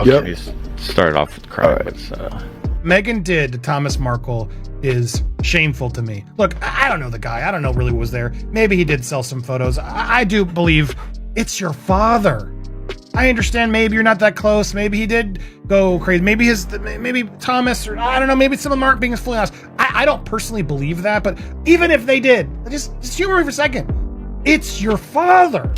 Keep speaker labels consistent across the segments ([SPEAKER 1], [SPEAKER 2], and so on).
[SPEAKER 1] Okay, started off with crime.
[SPEAKER 2] Meghan did to Thomas Markle is shameful to me. Look, I don't know the guy. I don't know really what was there. Maybe he did sell some photos. I do believe it's your father. I understand maybe you're not that close. Maybe he did go crazy. Maybe Thomas, or I don't know, maybe some of them aren't being fully honest. I don't personally believe that, but even if they did, just humor me for a second. It's your father.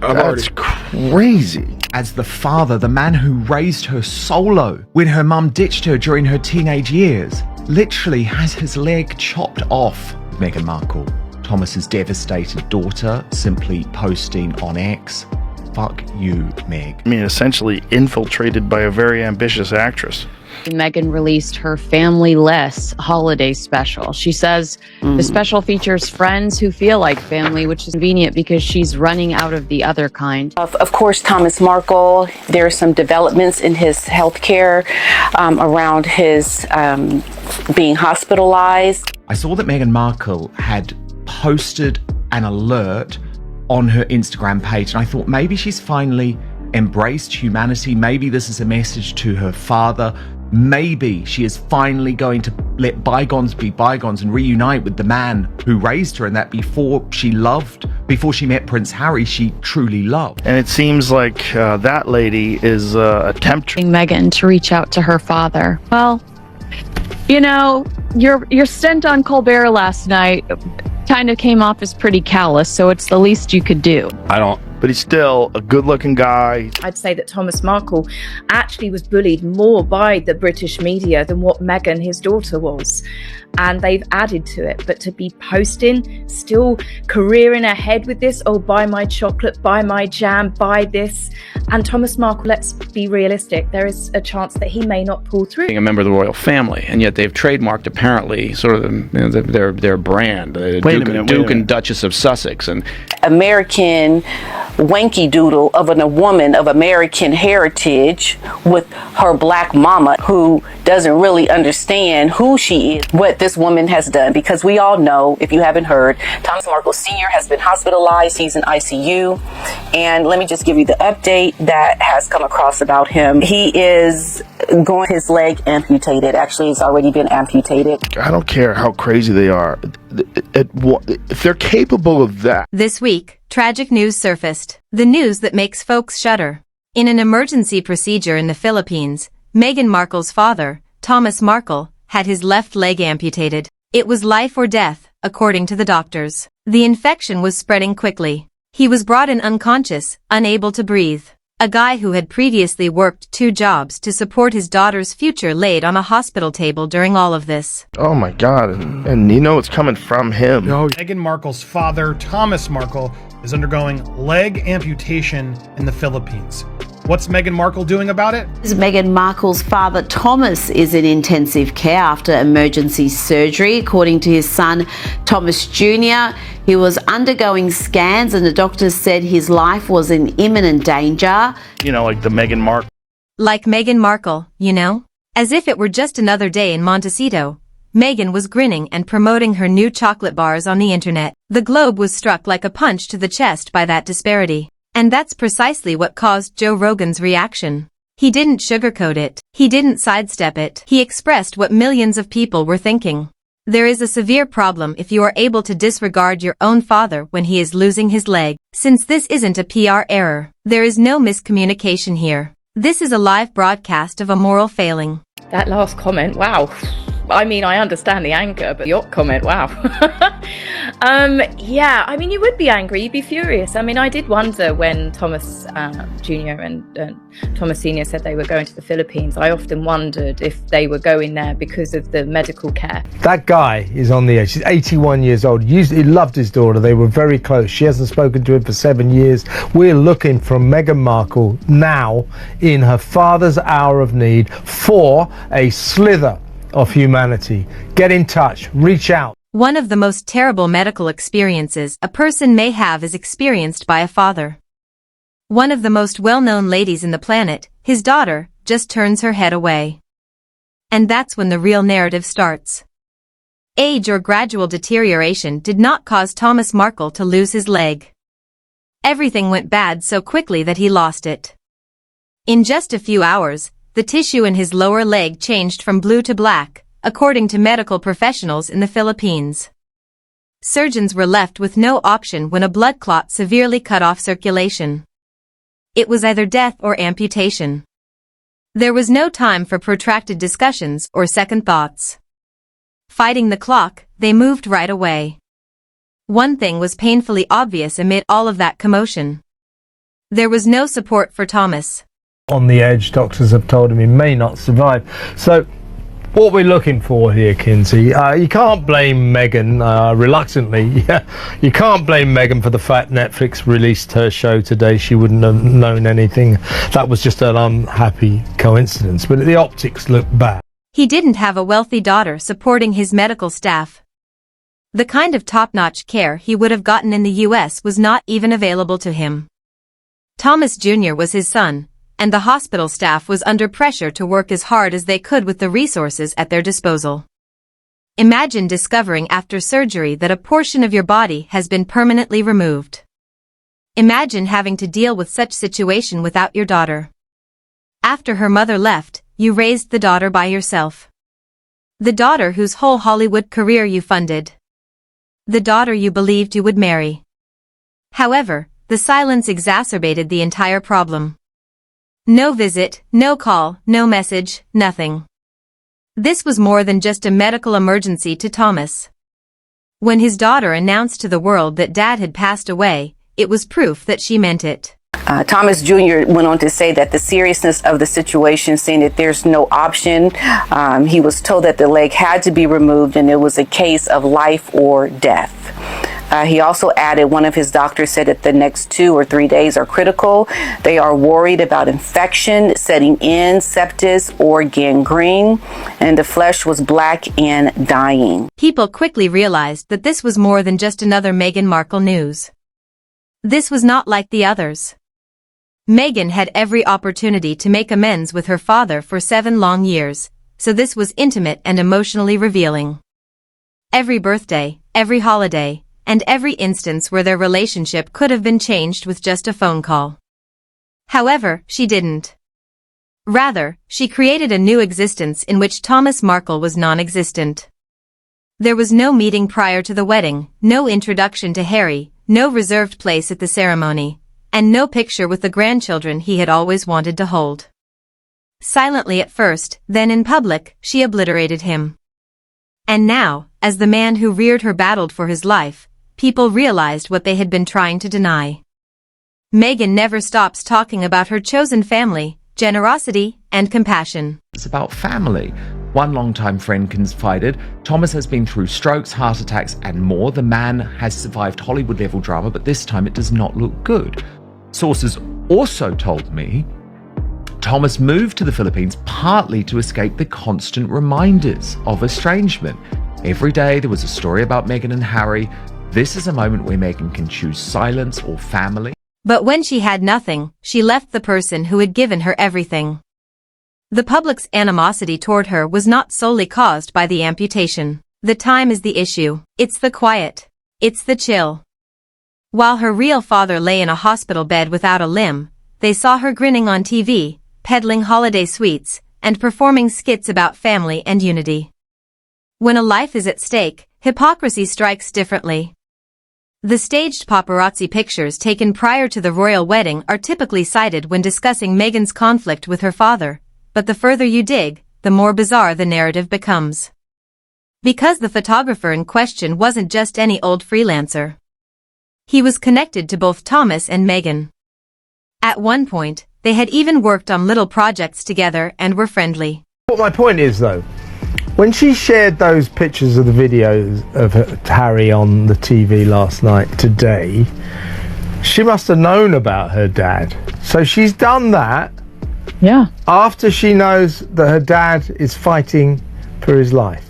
[SPEAKER 3] That's crazy.
[SPEAKER 4] As the father, the man who raised her solo when her mum ditched her during her teenage years, literally has his leg chopped off. Meghan Markle, Thomas's devastated daughter, simply posting on X, "Fuck you, Meg."
[SPEAKER 3] I mean, essentially infiltrated by a very ambitious actress.
[SPEAKER 5] Meghan released her Family Less holiday special. She says the special features friends who feel like family, which is convenient because she's running out of the other kind.
[SPEAKER 6] Of course, Thomas Markle, there are some developments in his health care around his being hospitalized.
[SPEAKER 4] I saw that Meghan Markle had posted an alert on her Instagram page, and I thought maybe she's finally embraced humanity. Maybe this is a message to her father. Maybe she is finally going to let bygones be bygones and reunite with the man who raised her, and that before she met Prince Harry, she truly loved.
[SPEAKER 3] And it seems like that lady is a tempter.
[SPEAKER 5] Meghan to reach out to her father. Well, you know, your stint on Colbert last night kind of came off as pretty callous, so it's the least you could do.
[SPEAKER 3] But he's still a good-looking guy.
[SPEAKER 7] I'd say that Thomas Markle actually was bullied more by the British media than what Meghan, his daughter, was. And they've added to it. But to be posting, still careering ahead with this, oh, buy my chocolate, buy my jam, buy this. And Thomas Markle, let's be realistic, there is a chance that he may not pull through.
[SPEAKER 1] Being a member of the royal family, and yet they've trademarked apparently sort of their brand, Duke and Duchess of Sussex, and
[SPEAKER 6] American wanky doodle of a woman of American heritage with her black mama who doesn't really understand who she is, what this woman has done, because we all know, if you haven't heard, Thomas Markle Sr. has been hospitalized. He's in ICU, and let me just give you the update that has come across about him. He is going his leg amputated. Actually, it's already been amputated.
[SPEAKER 3] I don't care how crazy they are. If they're capable of that.
[SPEAKER 8] This week, tragic news surfaced. The news that makes folks shudder. In an emergency procedure in the Philippines, Meghan Markle's father, Thomas Markle, had his left leg amputated. It was life or death, according to the doctors. The infection was spreading quickly. He was brought in unconscious, unable to breathe. A guy who had previously worked 2 jobs to support his daughter's future laid on a hospital table during all of this.
[SPEAKER 3] Oh my God, and you know it's coming from him.
[SPEAKER 2] Meghan Markle's father, Thomas Markle, is undergoing leg amputation in the Philippines. What's Meghan Markle doing about it?
[SPEAKER 9] Meghan Markle's father, Thomas, is in intensive care after emergency surgery. According to his son, Thomas Jr., he was undergoing scans and the doctors said his life was in imminent danger.
[SPEAKER 3] You know, like the Meghan Markle.
[SPEAKER 8] Like Meghan Markle, you know? As if it were just another day in Montecito, Meghan was grinning and promoting her new chocolate bars on the internet. The globe was struck like a punch to the chest by that disparity. And that's precisely what caused Joe Rogan's reaction. He didn't sugarcoat it. He didn't sidestep it. He expressed what millions of people were thinking. There is a severe problem if you are able to disregard your own father when he is losing his leg. Since this isn't a PR error, there is no miscommunication here. This is a live broadcast of a moral failing.
[SPEAKER 7] That last comment, wow. I mean, I understand the anger, but the yacht comment, wow. Yeah, I mean, you would be angry, you'd be furious. I mean, I did wonder when Thomas Jr. and Thomas Sr. said they were going to the Philippines. I often wondered if they were going there because of the medical care.
[SPEAKER 10] That guy is on the edge. He's 81 years old. He loved his daughter. They were very close. She hasn't spoken to him for 7 years. We're looking for Meghan Markle now in her father's hour of need for a slither of humanity. Get in touch, reach out.
[SPEAKER 8] One of the most terrible medical experiences a person may have is experienced by a father. One of the most well-known ladies in the planet, his daughter, just turns her head away. And that's when the real narrative starts. Age or gradual deterioration did not cause Thomas Markle to lose his leg. Everything went bad so quickly that he lost it. In just a few hours, the tissue in his lower leg changed from blue to black, according to medical professionals in the Philippines. Surgeons were left with no option when a blood clot severely cut off circulation. It was either death or amputation. There was no time for protracted discussions or second thoughts. Fighting the clock, they moved right away. One thing was painfully obvious amid all of that commotion. There was no support for Thomas.
[SPEAKER 10] On the edge, doctors have told him he may not survive. So, what we're looking for here, Kinsey, you can't blame Meghan, reluctantly, you can't blame Meghan for the fact Netflix released her show today. She wouldn't have known anything. That was just an unhappy coincidence, but the optics look bad.
[SPEAKER 8] He didn't have a wealthy daughter supporting his medical staff. The kind of top-notch care he would have gotten in the US was not even available to him. Thomas Jr. was his son, and the hospital staff was under pressure to work as hard as they could with the resources at their disposal. Imagine discovering after surgery that a portion of your body has been permanently removed. Imagine having to deal with such situation without your daughter. After her mother left, you raised the daughter by yourself. The daughter whose whole Hollywood career you funded. The daughter you believed you would marry. However, the silence exacerbated the entire problem. No visit, no call, no message, nothing. This was more than just a medical emergency to Thomas. When his daughter announced to the world that Dad had passed away, it was proof that she meant it.
[SPEAKER 6] Thomas Jr. went on to say that the seriousness of the situation, saying that there's no option. He was told that the leg had to be removed and it was a case of life or death. He also added one of his doctors said that the next 2 or 3 days are critical. They are worried about infection setting in, sepsis, or gangrene, and the flesh was black and dying.
[SPEAKER 8] People quickly realized that this was more than just another Meghan Markle news. This was not like the others. Meghan had every opportunity to make amends with her father for 7 long years, so this was intimate and emotionally revealing. Every birthday, every holiday, and every instance where their relationship could have been changed with just a phone call. However, she didn't. Rather, she created a new existence in which Thomas Markle was non-existent. There was no meeting prior to the wedding, no introduction to Harry, no reserved place at the ceremony, and no picture with the grandchildren he had always wanted to hold. Silently at first, then in public, she obliterated him. And now, as the man who reared her battled for his life, people realized what they had been trying to deny. Meghan never stops talking about her chosen family, generosity, and compassion.
[SPEAKER 4] It's about family. One longtime friend confided, Thomas has been through strokes, heart attacks, and more. The man has survived Hollywood-level drama, but this time it does not look good. Sources also told me Thomas moved to the Philippines partly to escape the constant reminders of estrangement. Every day there was a story about Meghan and Harry. This is a moment where Meghan can choose silence or family.
[SPEAKER 8] But when she had nothing, she left the person who had given her everything. The public's animosity toward her was not solely caused by the amputation. The time is the issue. It's the quiet. It's the chill. While her real father lay in a hospital bed without a limb, they saw her grinning on TV, peddling holiday sweets, and performing skits about family and unity. When a life is at stake, hypocrisy strikes differently. The staged paparazzi pictures taken prior to the royal wedding are typically cited when discussing Meghan's conflict with her father, but the further you dig, the more bizarre the narrative becomes. Because the photographer in question wasn't just any old freelancer. He was connected to both Thomas and Meghan. At one point, they had even worked on little projects together and were friendly.
[SPEAKER 10] What my point is, though, when she shared those pictures of the videos of Harry on the TV last night today, she must have known about her dad. So she's done that.
[SPEAKER 5] Yeah.
[SPEAKER 10] After she knows that her dad is fighting for his life.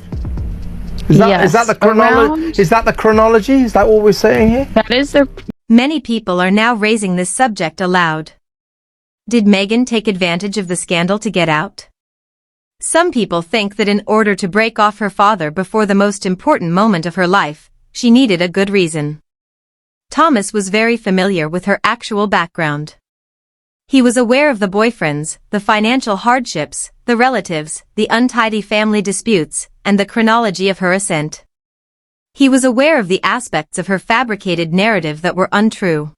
[SPEAKER 10] Is that the chronology? Is that the chronology? Is that what we're saying here?
[SPEAKER 5] That is the...
[SPEAKER 8] Many people are now raising this subject aloud. Did Meghan take advantage of the scandal to get out? Some people think that in order to break off her father before the most important moment of her life, she needed a good reason. Thomas was very familiar with her actual background. He was aware of the boyfriends, the financial hardships, the relatives, the untidy family disputes, and the chronology of her ascent. He was aware of the aspects of her fabricated narrative that were untrue.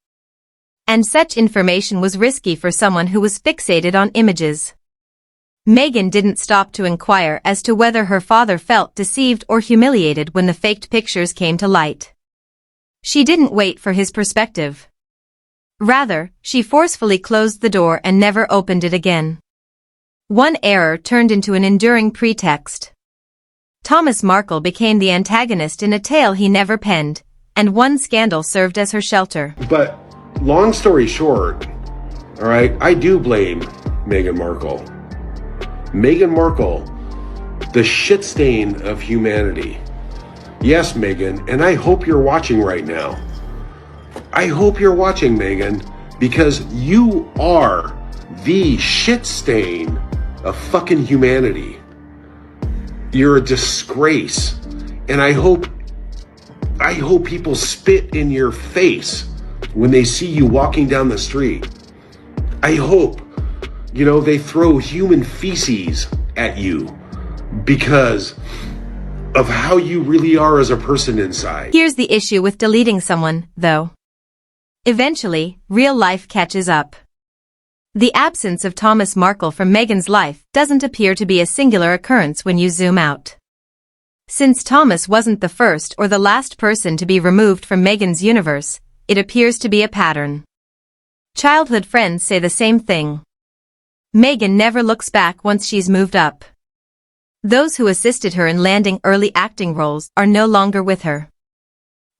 [SPEAKER 8] And such information was risky for someone who was fixated on images. Meghan didn't stop to inquire as to whether her father felt deceived or humiliated when the faked pictures came to light. She didn't wait for his perspective. Rather, she forcefully closed the door and never opened it again. One error turned into an enduring pretext. Thomas Markle became the antagonist in a tale he never penned, and one scandal served as her shelter.
[SPEAKER 11] But, long story short, all right, I do blame Meghan Markle. Meghan Markle, the shit stain of humanity. Yes, Meghan, and I hope you're watching right now. I hope you're watching, Meghan, because you are the shit stain of fucking humanity. You're a disgrace, and I hope people spit in your face when they see you walking down the street. I hope, they throw human feces at you because of how you really are as a person inside.
[SPEAKER 8] Here's the issue with deleting someone, though. Eventually, real life catches up. The absence of Thomas Markle from Meghan's life doesn't appear to be a singular occurrence when you zoom out. Since Thomas wasn't the first or the last person to be removed from Meghan's universe, it appears to be a pattern. Childhood friends say the same thing. Meghan never looks back once she's moved up. Those who assisted her in landing early acting roles are no longer with her.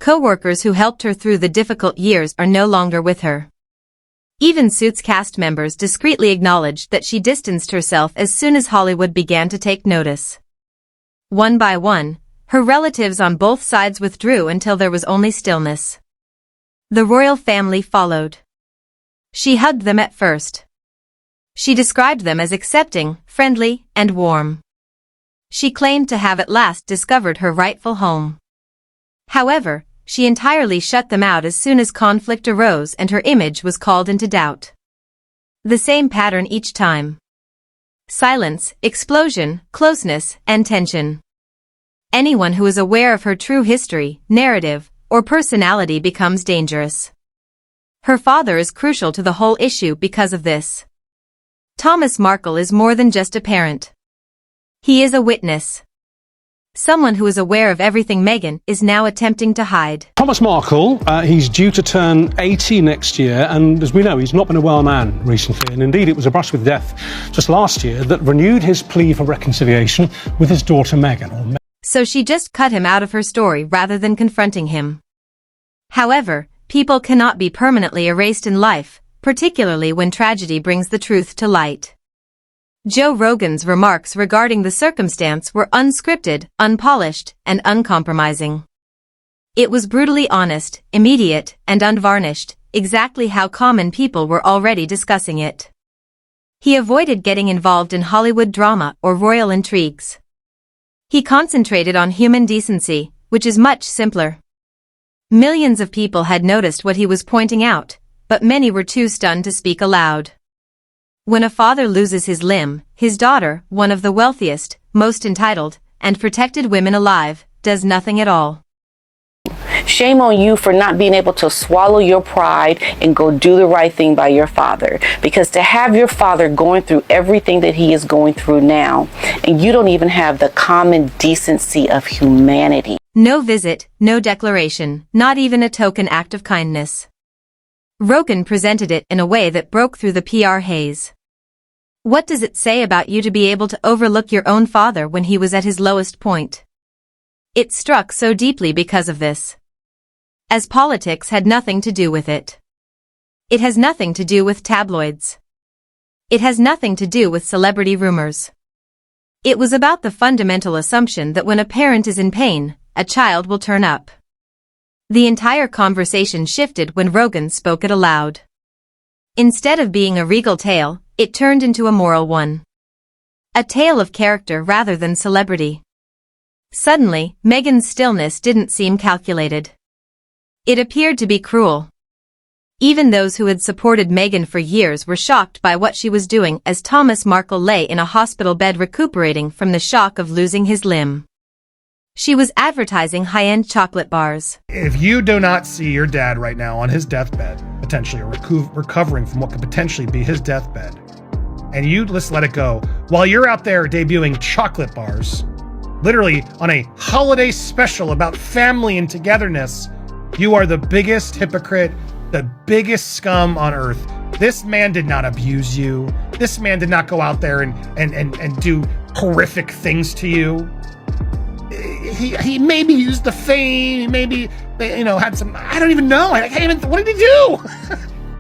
[SPEAKER 8] Co-workers who helped her through the difficult years are no longer with her. Even Suits cast members discreetly acknowledged that she distanced herself as soon as Hollywood began to take notice. One by one, her relatives on both sides withdrew until there was only stillness. The royal family followed. She hugged them at first. She described them as accepting, friendly, and warm. She claimed to have at last discovered her rightful home. However, she entirely shut them out as soon as conflict arose and her image was called into doubt. The same pattern each time. Silence, explosion, closeness, and tension. Anyone who is aware of her true history, narrative, or personality becomes dangerous. Her father is crucial to the whole issue because of this. Thomas Markle is more than just a parent. He is a witness. Someone who is aware of everything Meghan is now attempting to hide.
[SPEAKER 12] Thomas Markle, he's due to turn 80 next year, and as we know, he's not been a well man recently, and indeed it was a brush with death just last year that renewed his plea for reconciliation with his daughter Meghan.
[SPEAKER 8] So she just cut him out of her story rather than confronting him. However, people cannot be permanently erased in life, particularly when tragedy brings the truth to light. Joe Rogan's remarks regarding the circumstance were unscripted, unpolished, and uncompromising. It was brutally honest, immediate, and unvarnished, exactly how common people were already discussing it. He avoided getting involved in Hollywood drama or royal intrigues. He concentrated on human decency, which is much simpler. Millions of people had noticed what he was pointing out, but many were too stunned to speak aloud. When a father loses his limb, his daughter, one of the wealthiest, most entitled, and protected women alive, does nothing at all.
[SPEAKER 6] Shame on you for not being able to swallow your pride and go do the right thing by your father. Because to have your father going through everything that he is going through now, and you don't even have the common decency of humanity.
[SPEAKER 8] No visit, no declaration, not even a token act of kindness. Rogan presented it in a way that broke through the PR haze. What does it say about you to be able to overlook your own father when he was at his lowest point? It struck so deeply because of this. As politics had nothing to do with it. It has nothing to do with tabloids. It has nothing to do with celebrity rumors. It was about the fundamental assumption that when a parent is in pain, a child will turn up. The entire conversation shifted when Rogan spoke it aloud. Instead of being a regal tale, it turned into a moral one. A tale of character rather than celebrity. Suddenly, Meghan's stillness didn't seem calculated. It appeared to be cruel. Even those who had supported Meghan for years were shocked by what she was doing as Thomas Markle lay in a hospital bed recuperating from the shock of losing his limb. She was advertising high-end chocolate bars.
[SPEAKER 2] If you do not see your dad right now on his deathbed, potentially, or recovering from what could potentially be his deathbed, and you just let it go, while you're out there debuting chocolate bars, literally on a holiday special about family and togetherness, you are the biggest hypocrite, the biggest scum on earth. This man did not abuse you. This man did not go out there and do horrific things to you. He maybe used the fame, he maybe, had some, I don't even know. I can't even, what did he do?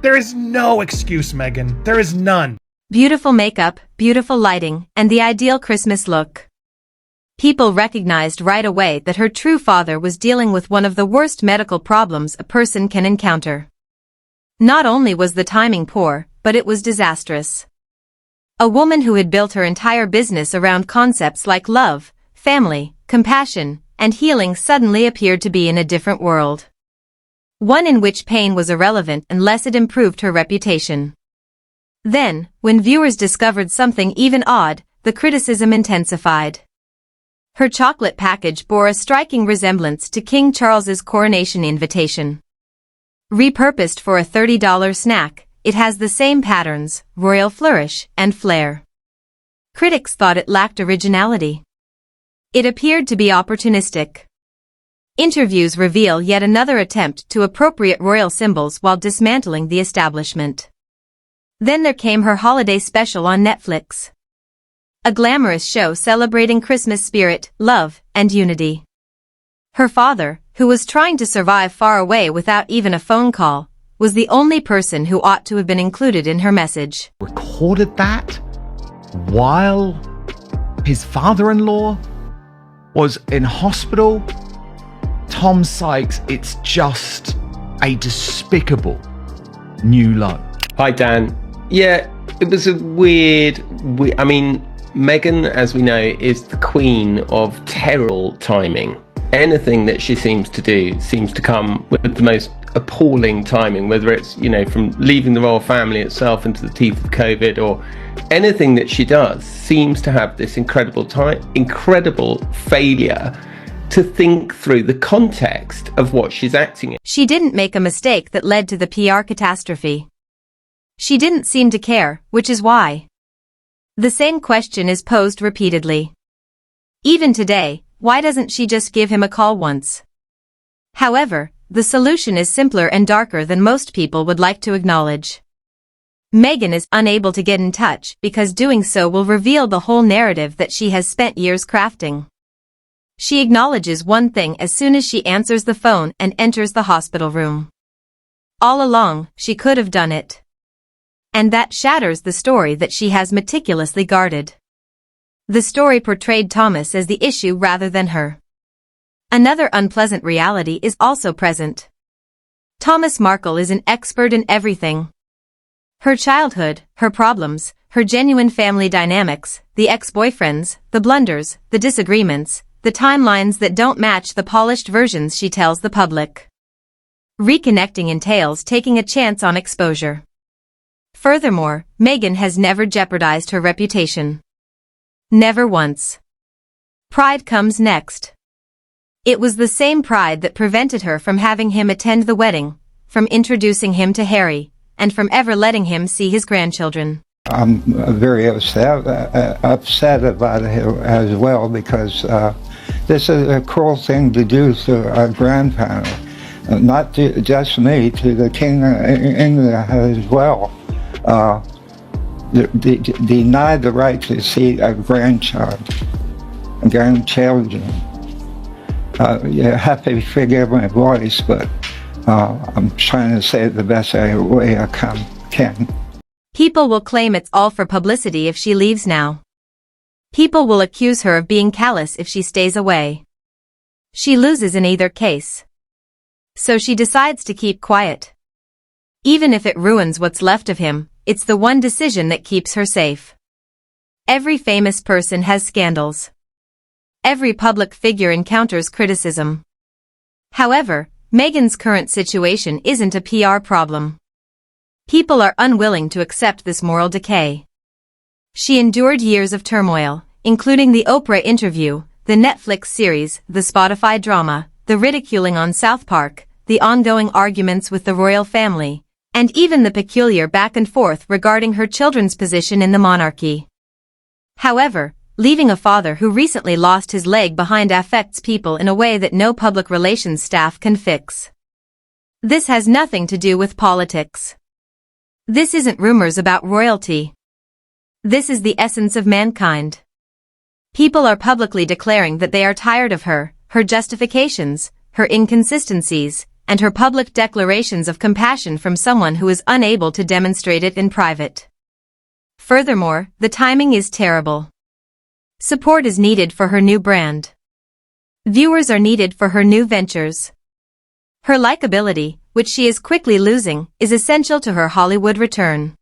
[SPEAKER 2] There is no excuse, Meghan. There is none.
[SPEAKER 8] Beautiful makeup, beautiful lighting, and the ideal Christmas look. People recognized right away that her true father was dealing with one of the worst medical problems a person can encounter. Not only was the timing poor, but it was disastrous. A woman who had built her entire business around concepts like love, family, compassion, and healing suddenly appeared to be in a different world. One in which pain was irrelevant unless it improved her reputation. Then, when viewers discovered something even odd, the criticism intensified. Her chocolate package bore a striking resemblance to King Charles's coronation invitation. Repurposed for a $30 snack, it has the same patterns, royal flourish, and flair. Critics thought it lacked originality. It appeared to be opportunistic. Interviews reveal yet another attempt to appropriate royal symbols while dismantling the establishment. Then there came her holiday special on Netflix. A glamorous show celebrating Christmas spirit, love, and unity. Her father, who was trying to survive far away without even a phone call, was the only person who ought to have been included in her message.
[SPEAKER 4] Recorded that while his father-in-law was in hospital. Tom Sykes, it's just a despicable new low.
[SPEAKER 13] Hi, Dan. Yeah, it was a weird, I mean, Meghan, as we know, is the queen of terrible timing. Anything that she seems to do seems to come with the most appalling timing, whether it's, from leaving the royal family itself into the teeth of COVID, or anything that she does seems to have this incredible failure to think through the context of what she's acting in.
[SPEAKER 8] She didn't make a mistake that led to the PR catastrophe. She didn't seem to care, which is why. The same question is posed repeatedly. Even today, why doesn't she just give him a call once? However, the solution is simpler and darker than most people would like to acknowledge. Meghan is unable to get in touch because doing so will reveal the whole narrative that she has spent years crafting. She acknowledges one thing as soon as she answers the phone and enters the hospital room. All along, she could have done it. And that shatters the story that she has meticulously guarded. The story portrayed Thomas as the issue rather than her. Another unpleasant reality is also present. Thomas Markle is an expert in everything. Her childhood, her problems, her genuine family dynamics, the ex-boyfriends, the blunders, the disagreements, the timelines that don't match the polished versions she tells the public. Reconnecting entails taking a chance on exposure. Furthermore, Meghan has never jeopardized her reputation. Never once. Pride comes next. It was the same pride that prevented her from having him attend the wedding, from introducing him to Harry, and from ever letting him see his grandchildren.
[SPEAKER 14] I'm very upset about it as well, because this is a cruel thing to do to our grandparents, not to just me, to the King of England as well. Denied the right to see a grandchildren. You have to forgive my voice, but I'm trying to say it the best way I can.
[SPEAKER 8] People will claim it's all for publicity if she leaves now. People will accuse her of being callous if she stays away. She loses in either case. So she decides to keep quiet. Even if it ruins what's left of him, it's the one decision that keeps her safe. Every famous person has scandals. Every public figure encounters criticism. However, Meghan's current situation isn't a PR problem. People are unwilling to accept this moral decay. She endured years of turmoil, including the Oprah interview, the Netflix series, the Spotify drama, the ridiculing on South Park, the ongoing arguments with the royal family, and even the peculiar back and forth regarding her children's position in the monarchy. However, leaving a father who recently lost his leg behind affects people in a way that no public relations staff can fix. This has nothing to do with politics. This isn't rumors about royalty. This is the essence of mankind. People are publicly declaring that they are tired of her justifications, her inconsistencies, and her public declarations of compassion from someone who is unable to demonstrate it in private. Furthermore, the timing is terrible. Support is needed for her new brand. Viewers are needed for her new ventures. Her likability, which she is quickly losing, is essential to her Hollywood return.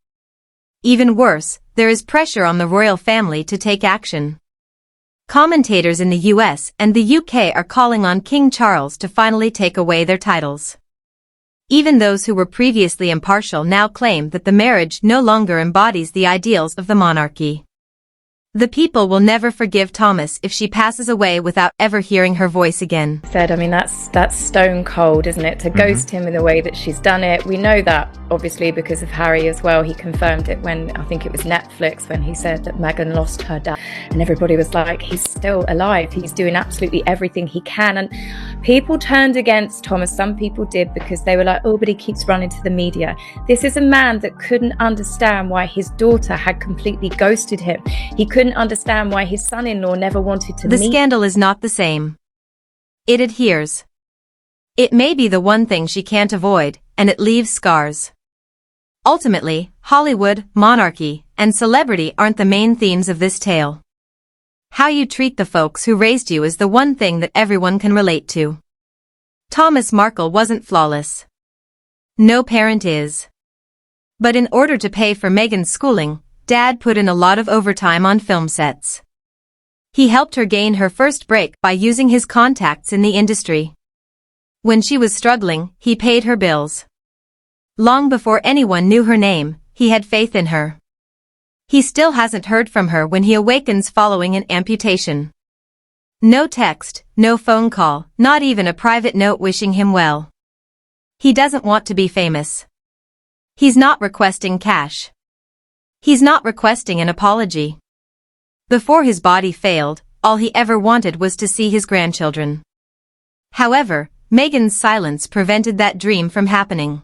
[SPEAKER 8] Even worse, there is pressure on the royal family to take action. Commentators in the US and the UK are calling on King Charles to finally take away their titles. Even those who were previously impartial now claim that the marriage no longer embodies the ideals of the monarchy. The people will never forgive Thomas if she passes away without ever hearing her voice again.
[SPEAKER 7] Said, I mean, that's stone cold, isn't it? To ghost him in the way that she's done it. We know that, obviously, because of Harry as well. He confirmed it when, I think it was Netflix, when he said that Meghan lost her dad. And everybody was like, he's still alive. He's doing absolutely everything he can. And people turned against Thomas. Some people did, because they were like, oh, but he keeps running to the media. This is a man that couldn't understand why his daughter had completely ghosted him. He couldn't understand why his son-in-law never wanted to meet.
[SPEAKER 8] The scandal is not the same. It adheres. It may be the one thing she can't avoid, and it leaves scars. Ultimately, Hollywood, monarchy, and celebrity aren't the main themes of this tale. How you treat the folks who raised you is the one thing that everyone can relate to. Thomas Markle wasn't flawless. No parent is. But in order to pay for Meghan's schooling, Dad put in a lot of overtime on film sets. He helped her gain her first break by using his contacts in the industry. When she was struggling, he paid her bills. Long before anyone knew her name, he had faith in her. He still hasn't heard from her when he awakens following an amputation. No text, no phone call, not even a private note wishing him well. He doesn't want to be famous. He's not requesting cash. He's not requesting an apology. Before his body failed, all he ever wanted was to see his grandchildren. However, Meghan's silence prevented that dream from happening.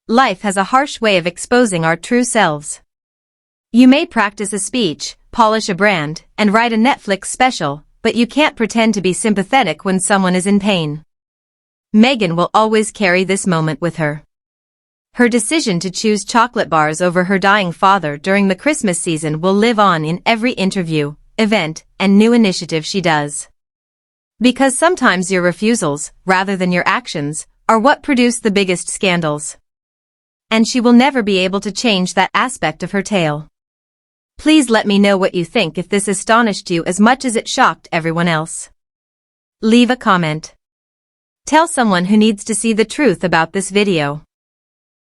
[SPEAKER 8] Life has a harsh way of exposing our true selves. You may practice a speech, polish a brand, and write a Netflix special, but you can't pretend to be sympathetic when someone is in pain. Meghan will always carry this moment with her. Her decision to choose chocolate bars over her dying father during the Christmas season will live on in every interview, event, and new initiative she does. Because sometimes your refusals, rather than your actions, are what produce the biggest scandals. And she will never be able to change that aspect of her tale. Please let me know what you think if this astonished you as much as it shocked everyone else. Leave a comment. Tell someone who needs to see the truth about this video.